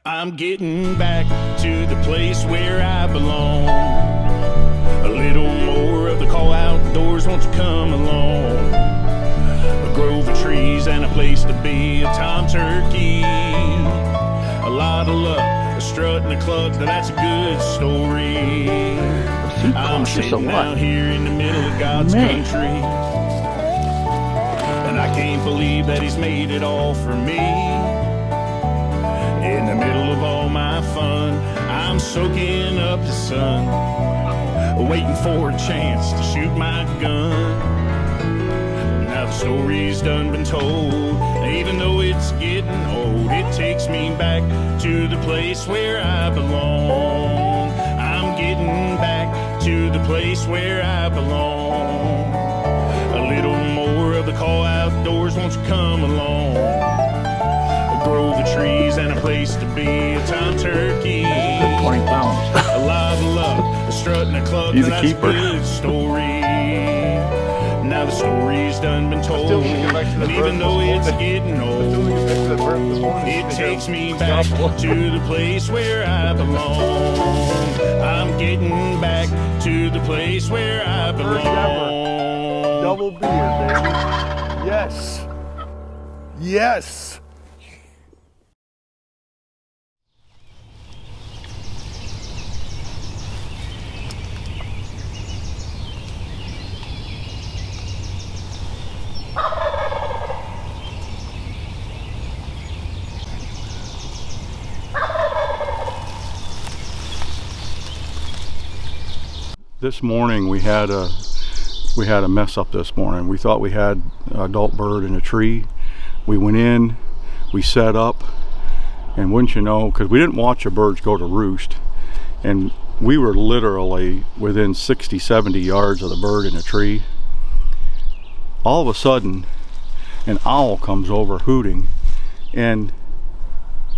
I'm getting back to the place where I belong. A little more of the call outdoors, won't you come along? A grove of trees and a place to be, a tom turkey. A lot of luck, a strut and a cluck, that's a good story. I'm sitting out here in the middle of God's country, and I can't believe that He's made it all for me. In the middle of all my fun, I'm soaking up the sun, waiting for a chance to shoot my gun. Now the story's done been told, even though it's getting old, it takes me back to the place where I belong. I'm getting back to the place where I belong. A little more of the call outdoors, won't you come along? A grove of trees and a place to be, a tom turkey. 20 pounds. A lot of luck, a strut and a cluck, He's a that's keeper. a good story. Now the story's done been told, and even though it's getting old, it takes me back to the place where I belong. I'm getting back to the place where I belong. Double beer, baby. Yes. Yes. This morning we had a mess up this morning. We thought we had an adult bird in a tree. We went in, we set up, and wouldn't you know, because we didn't watch the birds go to roost, and we were literally within 60-70 yards of the bird in a tree. All of a sudden an owl comes over hooting, and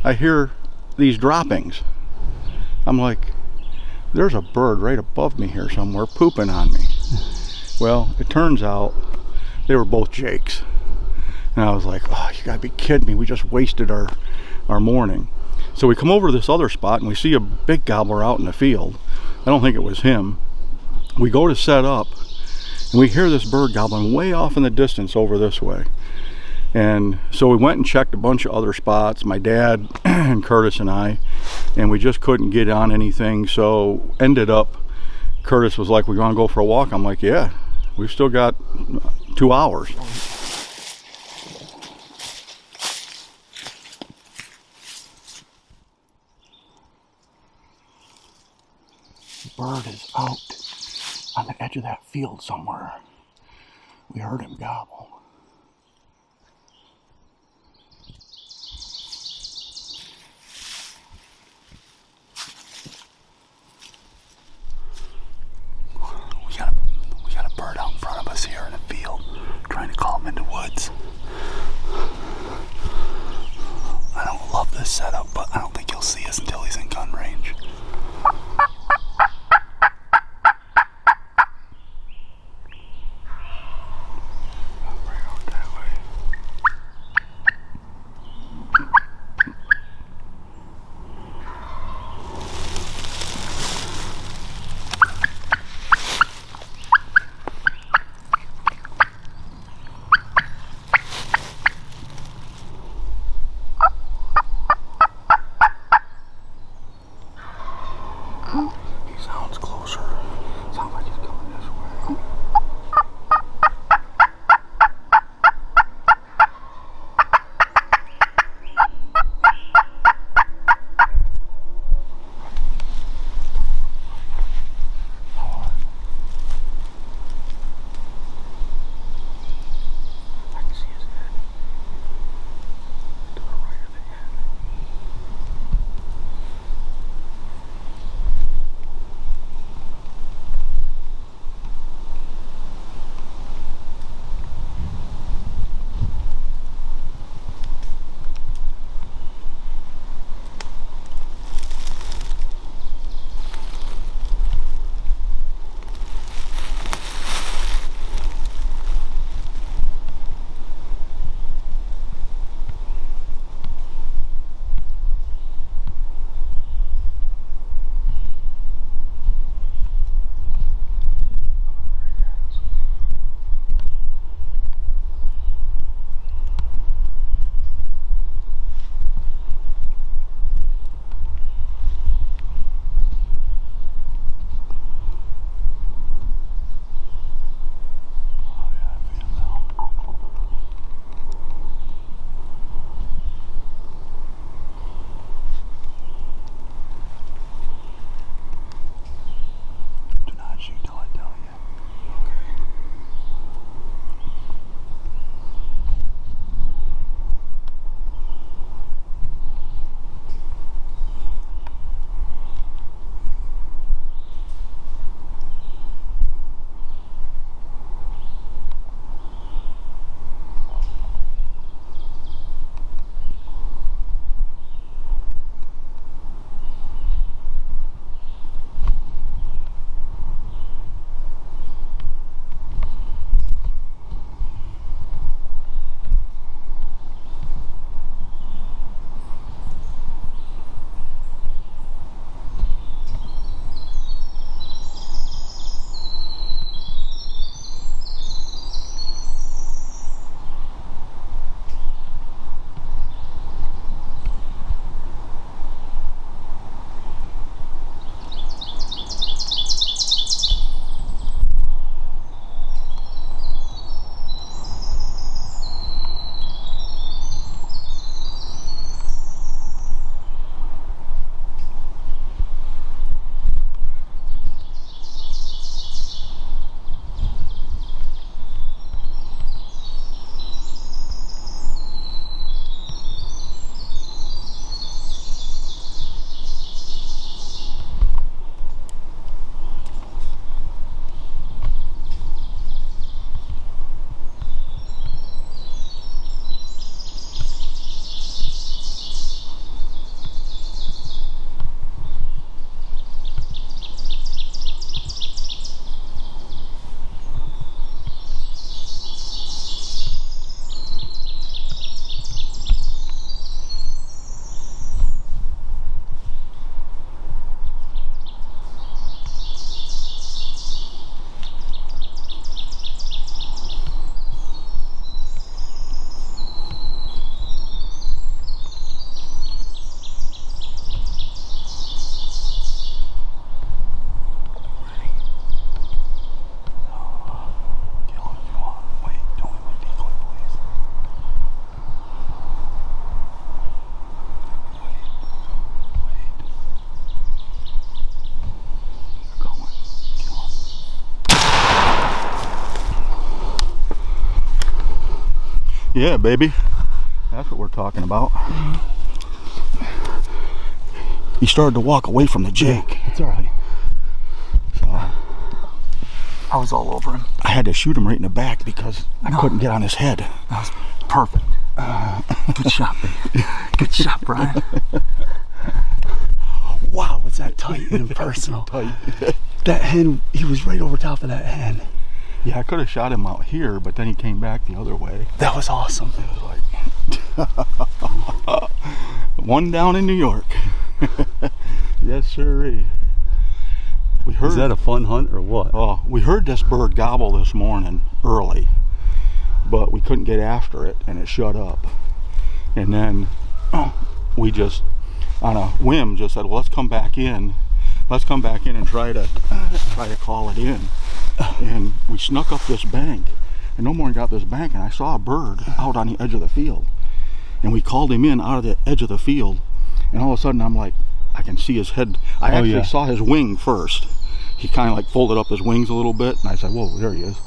I hear these droppings. I'm like, there's a bird right above me here somewhere pooping on me. Well, it turns out they were both jakes. And I was like, oh, you gotta be kidding me. We just wasted our morning. So we come over to this other spot and we see a big gobbler out in the field. I don't think it was him. We go to set up and we hear this bird gobbling way off in the distance over this way. And so we went and checked a bunch of other spots, my dad and Curtis and I, and we just couldn't get on anything. So ended up, Curtis was like, we want to go for a walk? I'm like, yeah, we've still got 2 hours. The bird is out on the edge of that field somewhere. We heard him gobble. We got a bird out in front of us here in the field, trying to call him into woods. I don't love this setup, but I don't think he'll see us until he's in gun range. He sounds closer. Sounds like he's coming this way. I can see his head. To the right of the head. Yeah, baby. That's what we're talking about. He started to walk away from the Jake. It's all right. So I was all over him. I had to shoot him right in the back because I couldn't get on his head. That was perfect. Good shot, baby. Good shot, Brian. Wow, was that tight and impersonal. Tight. That hen, he was right over top of that hen. Yeah, I could have shot him out here, but then he came back the other way. That was awesome. It was like one down in New York. Yes, sirree. We heard. Is that a fun hunt or what? Oh, we heard this bird gobble this morning early, but we couldn't get after it, and it shut up. And then we just, on a whim, just said, well, let's come back in. Let's come back in and try to call it in. And we snuck up this bank, and no more than got this bank, and I saw a bird out on the edge of the field. And we called him in out of the edge of the field, and all of a sudden I'm like, I can see his head. I actually saw his wing first. He kind of like folded up his wings a little bit, and I said, whoa, there he is.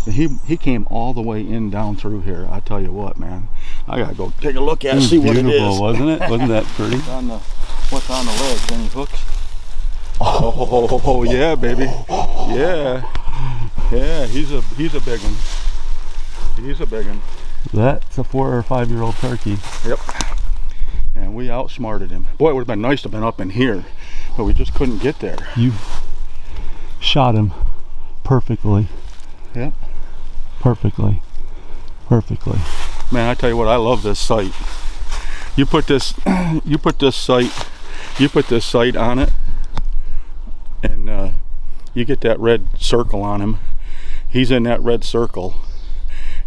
And he came all the way in down through here. I tell you what, man, I gotta go take a look at it, see what it is. Beautiful, wasn't it? Wasn't that pretty? What's on the legs? Any hooks? Oh yeah, baby. Yeah, he's a big one. He's a big one. That's a 4 or 5 year old turkey. Yep. And we outsmarted him. Boy, it would have been nice to have been up in here, but we just couldn't get there. You shot him perfectly. Yep. Perfectly. Man, I tell you what, I love this sight. You put this sight on it, and you get that red circle on him. He's in that red circle.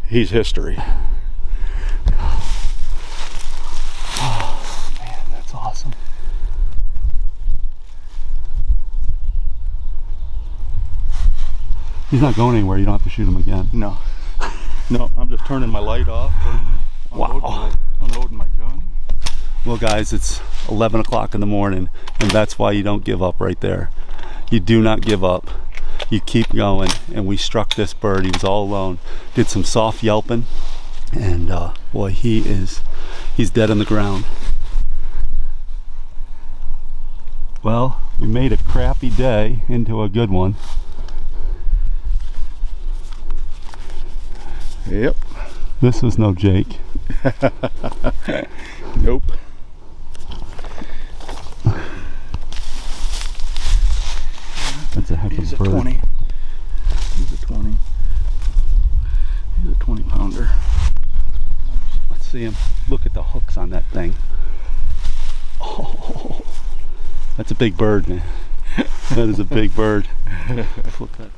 He's history. Oh, man, that's awesome. He's not going anywhere. You don't have to shoot him again. No, I'm just turning my light off. Unloading my gun. Well, guys, it's 11 o'clock in the morning, and that's why you don't give up right there. You do not give up. You keep going, and we struck this bird. He was all alone. Did some soft yelping, and boy, he's dead on the ground. Well, we made a crappy day into a good one. Yep. This was no Jake. Nope. That's a heck of a bird. He's a 20. He's a 20. He's a 20 pounder. Let's see him. Look at the hooks on that thing. Oh, that's a big bird, man. That is a big bird. Flip that.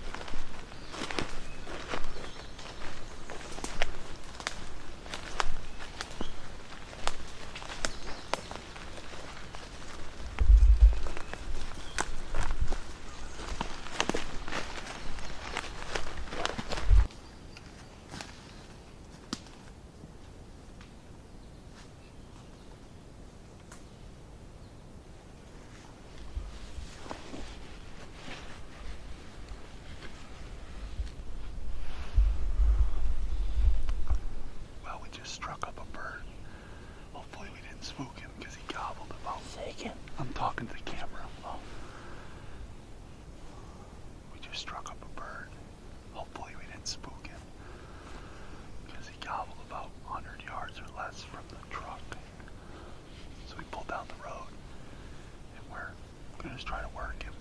Struck up a bird. Hopefully we didn't spook him because he gobbled about. I'm talking to the camera. Oh. We just struck up a bird. Hopefully we didn't spook him because he gobbled about 100 yards or less from the truck. So we pulled down the road and we're gonna just try to work him.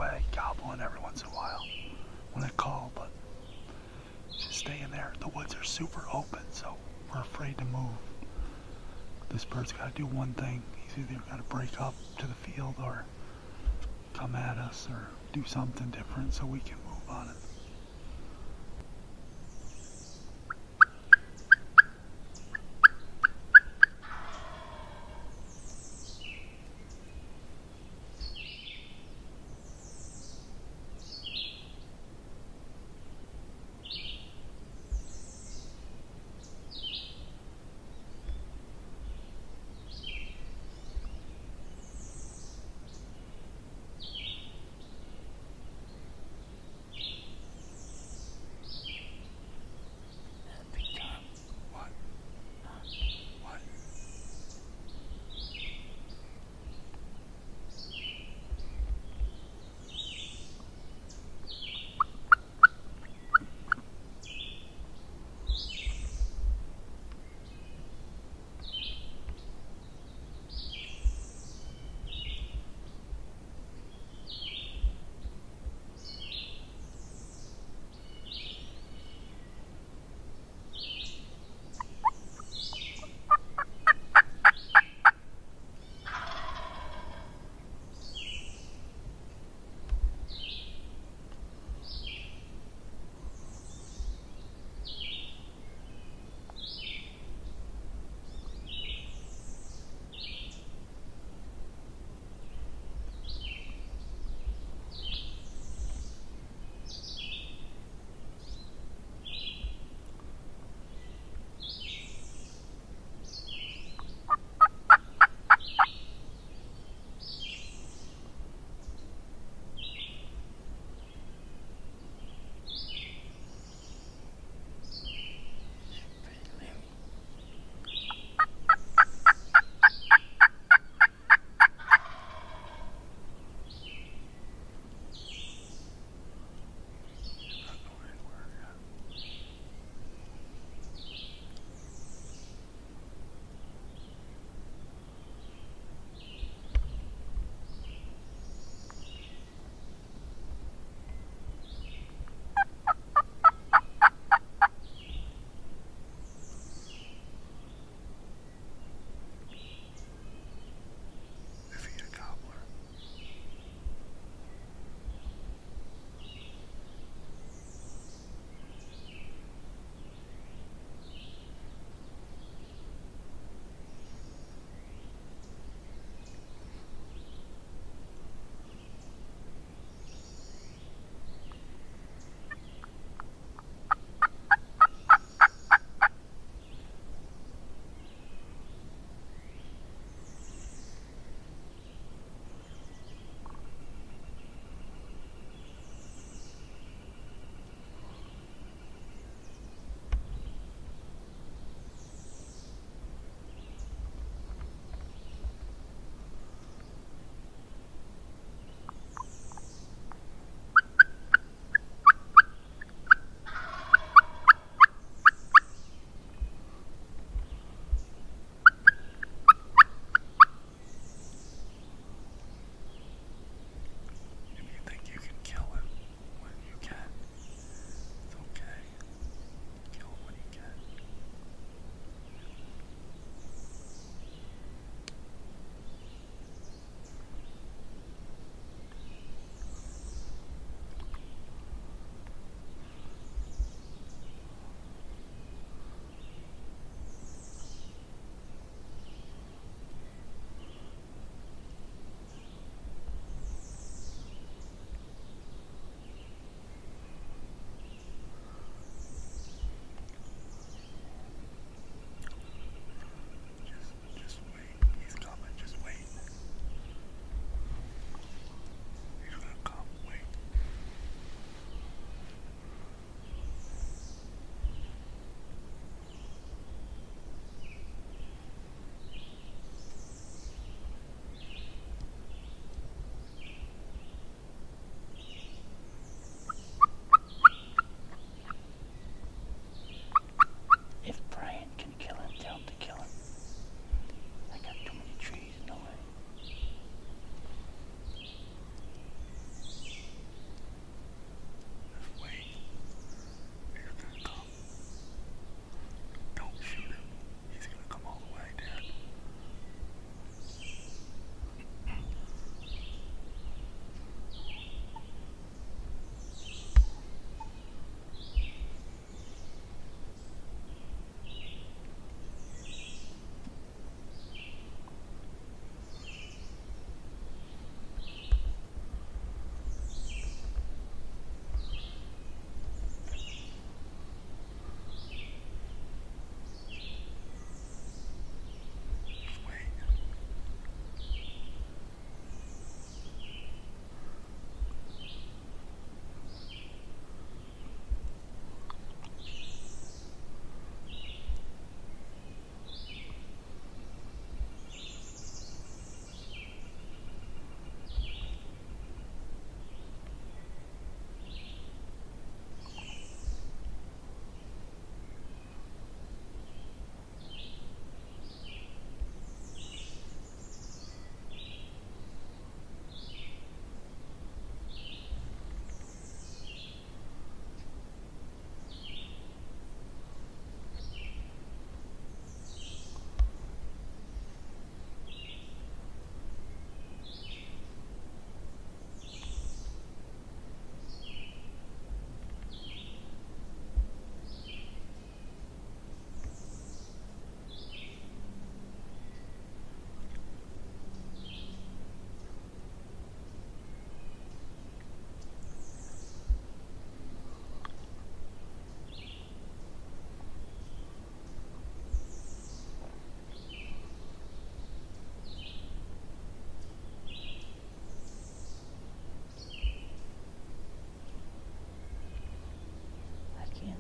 away, gobbling every once in a while when I call, but just staying there. The woods are super open, so we're afraid to move. This bird's got to do one thing. He's either got to break up to the field or come at us or do something different so we can move on it.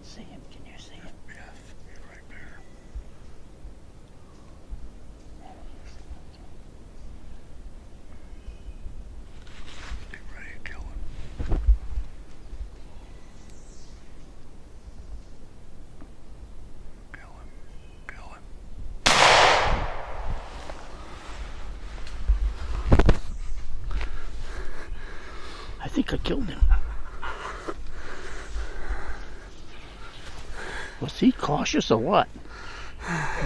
see him. Can you see him? Yes, he's right there. Get ready to kill him. Kill him. Kill him. I think I killed him. Was he cautious or what?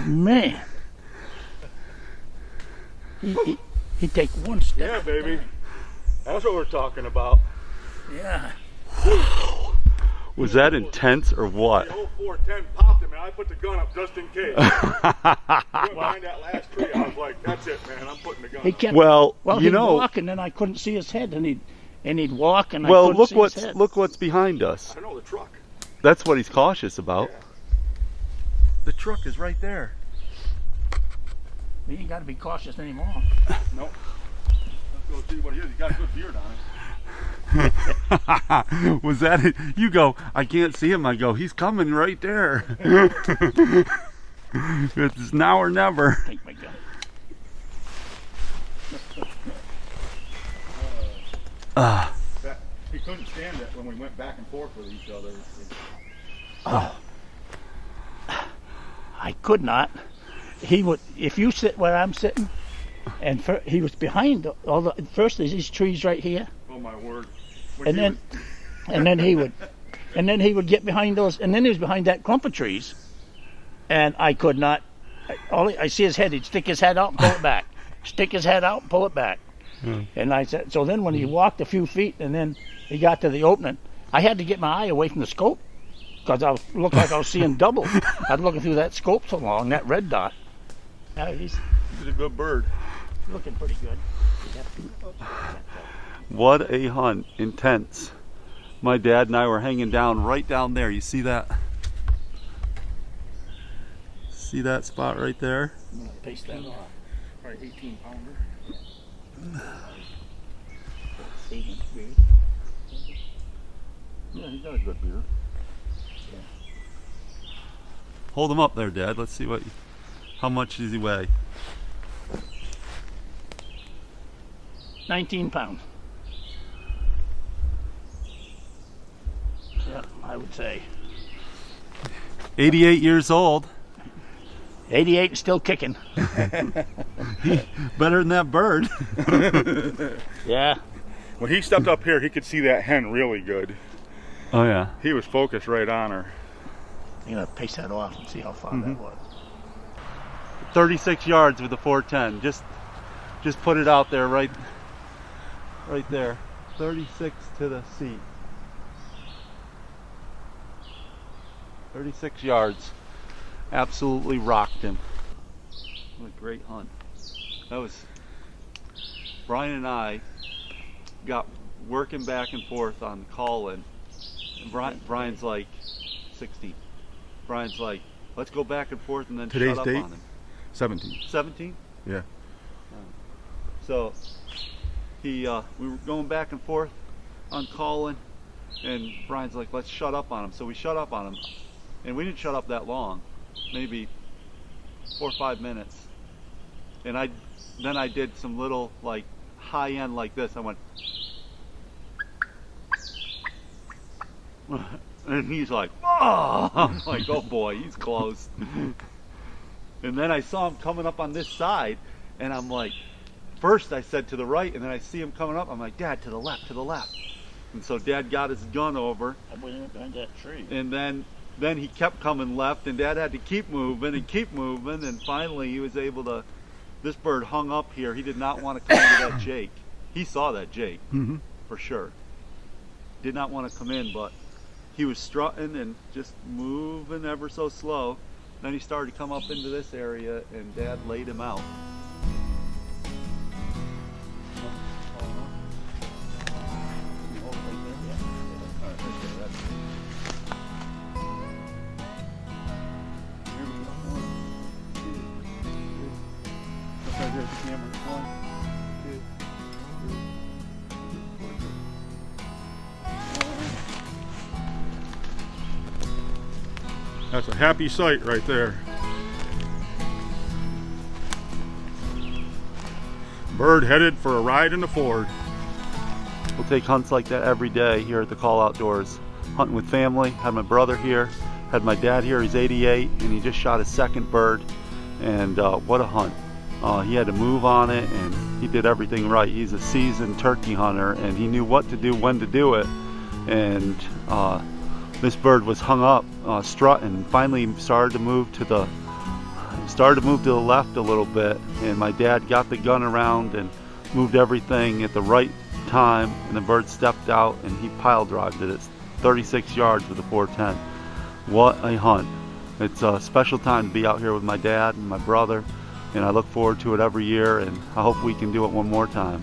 Man. He'd take one step. Yeah, baby. That's what we're talking about. Yeah. Was that intense or what? The whole 410 popped him, and I put the gun up just in case. I went behind that last tree. I was like, "That's it, man. I'm putting the gun He up." kept, Well, you he'd know. walk and then I couldn't see his head, and he'd walk and I Well, couldn't look see what's his head. look what's behind us. I know the truck. That's what he's cautious about. Yeah. The truck is right there. We ain't got to be cautious anymore. Nope. Let's go see what he is. He's got a good beard on him. Was that it? You go, I can't see him. I go, he's coming right there. It's now or never. Take my gun. He couldn't stand it when we went back and forth with each other. I could not. He would, if you sit where I'm sitting, and he was behind all the. First, there's these trees right here, Oh my word! and then he would get behind those, and then he was behind that clump of trees, and I could not. I see his head. He'd stick his head out and pull it back. Stick his head out and pull it back. And I said, so then when he walked a few feet, and then he got to the opening, I had to get my eye away from the scope because I looked like I was seeing double. I was looking through that scope so long, that red dot. He's a good bird. looking pretty good. What a hunt. Intense. My dad and I were hanging down right down there. You see that? See that spot right there? I'm gonna paste that off. Probably 18 pounder. 8-inch beard. Yeah, he's got a good beard. Hold him up there, Dad. Let's see how much does he weigh? 19 pounds. Yeah, I would say. 88 years old. 88 still kicking. Better than that bird. Yeah. When he stepped up here, he could see that hen really good. Oh yeah. He was focused right on her. I'm gonna paste that off and see how far that was. 36 yards with the 410. Just put it out there right there. 36 to the seat. 36 yards. Absolutely rocked him. What a great hunt. That was Brian and I got working back and forth on calling. And Brian's like 60. Brian's like, let's go back and forth and then Today's shut up date? on him. 17. 17? Yeah. So we were going back and forth on calling, and Brian's like, let's shut up on him. So we shut up on him, and we didn't shut up that long, maybe 4 or 5 minutes. And then I did some little like high end like this. I went, and he's like, oh! I'm like, oh boy, he's close. And then I saw him coming up on this side, and I'm like, first I said to the right, and then I see him coming up. I'm like, Dad, to the left, to the left. And so Dad got his gun over, I went behind that tree. and then he kept coming left, and Dad had to keep moving, and finally he was able to. This bird hung up here. He did not want to come into that Jake. He saw that Jake, for sure. Did not want to come in, but he was strutting and just moving ever so slow. Then he started to come up into this area, and Dad laid him out. That's a happy sight right there. Bird headed for a ride in the Ford. We'll take hunts like that every day here at the Call Outdoors. Hunting with family, had my brother here, had my dad here, he's 88, and he just shot his second bird, and what a hunt. He had to move on it, and he did everything right. He's a seasoned turkey hunter, and he knew what to do, when to do it, and this bird was hung up, strutting, finally started to move to the left a little bit, and my dad got the gun around and moved everything at the right time, and the bird stepped out and he pile drived it. It's 36 yards with a 410. What a hunt. It's a special time to be out here with my dad and my brother, and I look forward to it every year, and I hope we can do it one more time.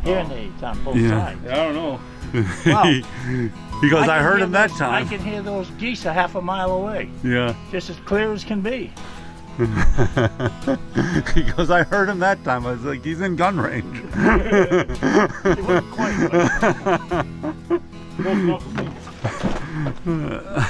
Hearing aids on both Yeah. sides. I don't know. Wow. He goes, I can heard hear him that those- time. I can hear those geese a half a mile away, Yeah. just as clear as can be. He goes, I heard him that time. I was like, he's in gun range. It wasn't quite, but close enough for me.